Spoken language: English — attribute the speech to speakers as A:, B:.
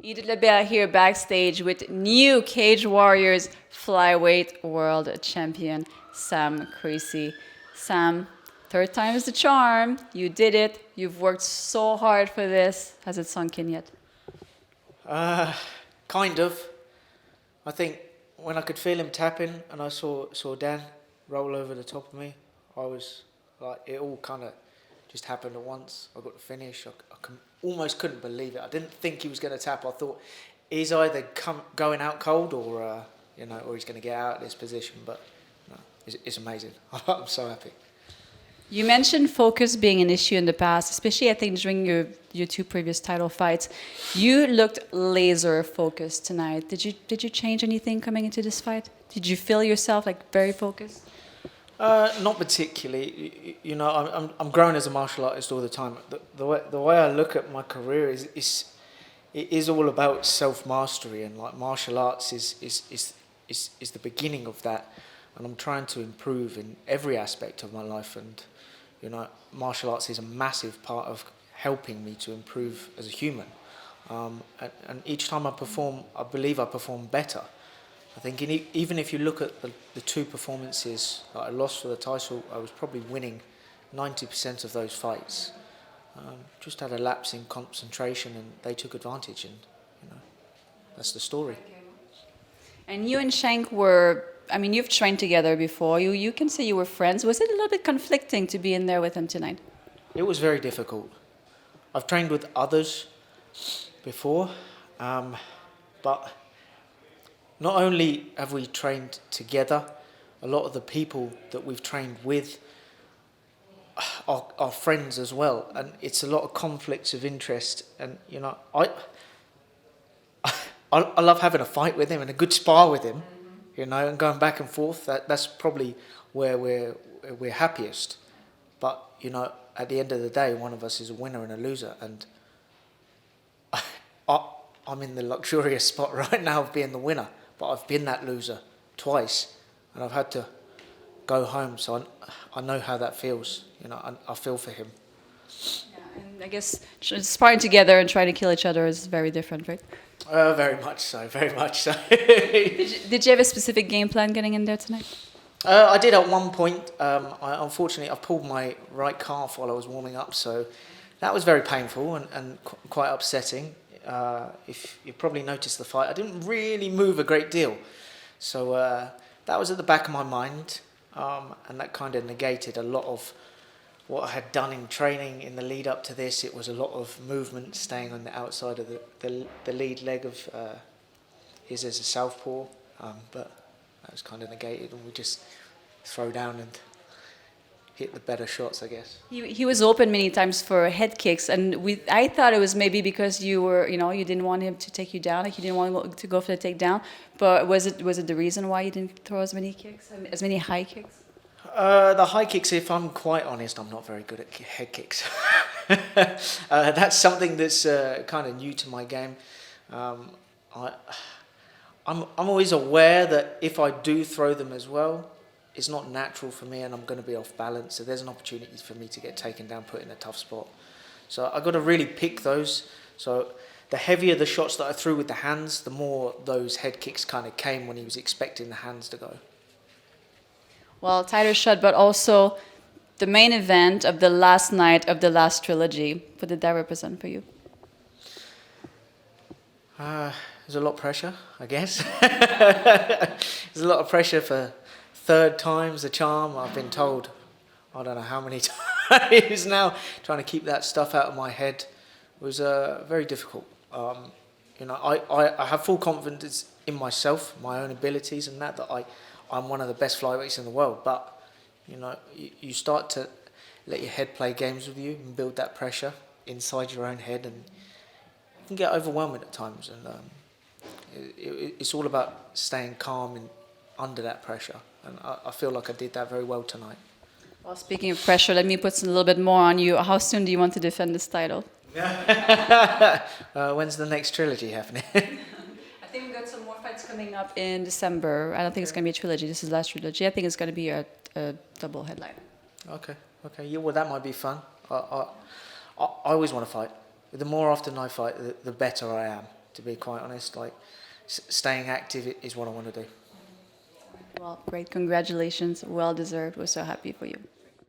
A: Edith Labelle here backstage with new Cage Warriors flyweight world champion Sam Creasey. Sam, third time is the charm. You did it. You've worked so hard for this. Has it sunk in yet?
B: Kind of. I think when I could feel him tapping and I saw Dan roll over the top of me, I was like, it all kind of just happened at once. I got the finish. Almost couldn't believe it. I didn't think he was going to tap. I thought he's either going out cold or or he's going to get out of this position. But no, it's amazing. I'm so happy.
A: You mentioned focus being an issue in the past, especially I think during your two previous title fights. You looked laser focused tonight. Did you change anything coming into this fight? Did you feel yourself like very focused?
B: Not particularly. I'm growing as a martial artist all the time. The way I look at my career is all about self mastery, and like martial arts is the beginning of that. And I'm trying to improve in every aspect of my life, and martial arts is a massive part of helping me to improve as a human. And each time I perform, I believe I perform better. I think even if you look at the two performances that I lost for the title, I was probably winning 90% of those fights. Just had a lapse in concentration, and they took advantage, and that's the story.
A: And you and Shank were, you've trained together before. You can say you were friends. Was it a little bit conflicting to be in there with him tonight?
B: It was very difficult. I've trained with others before, but not only have we trained together, a lot of the people that we've trained with are friends as well, and it's a lot of conflicts of interest. And I love having a fight with him and a good spar with him, and going back and forth. That's probably where we're happiest. But at the end of the day, one of us is a winner and a loser, and I'm in the luxurious spot right now of being the winner. But I've been that loser twice, and I've had to go home. So I know how that feels. I feel for him.
A: Yeah, and I guess sparring together and trying to kill each other is very different, right?
B: Very much so. Very much so.
A: Did you have a specific game plan getting in there tonight?
B: I did at one point. Unfortunately, I pulled my right calf while I was warming up, so that was very painful and quite upsetting. If you probably noticed the fight, I didn't really move a great deal. So that was at the back of my mind, and that kind of negated a lot of what I had done in training in the lead up to this. It was a lot of movement, staying on the outside of the lead leg of his as a southpaw, but that was kind of negated, and we just throw down and hit the better shots, I guess.
A: He was open many times for head kicks, and I thought it was maybe because you were, you didn't want him to take you down, like you didn't want him to go for the takedown. But was it the reason why you didn't throw as many kicks, as many high kicks?
B: The high kicks, if I'm quite honest, I'm not very good at head kicks. That's something that's kind of new to my game. I'm always aware that if I do throw them as well, it's not natural for me, and I'm going to be off balance. So there's an opportunity for me to get taken down, put in a tough spot. So I've got to really pick those. So the heavier the shots that I threw with the hands, the more those head kicks kind of came when he was expecting the hands to go.
A: Well, tighter shot, but also the main event of the last night of the last trilogy. What did that represent for you?
B: There's a lot of pressure, I guess. There's a lot of pressure for third time's the charm. I've been told, I don't know how many times now, trying to keep that stuff out of my head was very difficult. I have full confidence in myself, my own abilities, and that I'm one of the best flyweights in the world. But you start to let your head play games with you and build that pressure inside your own head, and it can get overwhelming at times. And it's all about staying calm and under that pressure. And I feel like I did that very well tonight.
A: Well, speaking of pressure, let me put a little bit more on you. How soon do you want to defend this title?
B: When's the next trilogy happening?
A: I think we've got some more fights coming up in December. I don't think it's going to be a trilogy. This is the last trilogy. I think it's going to be a double headline.
B: Okay. Yeah, well, that might be fun. I always want to fight. The more often I fight, the better I am. to be quite honest. Like, staying active is what I want to do.
A: Well, great. Congratulations. Well deserved. We're so happy for you.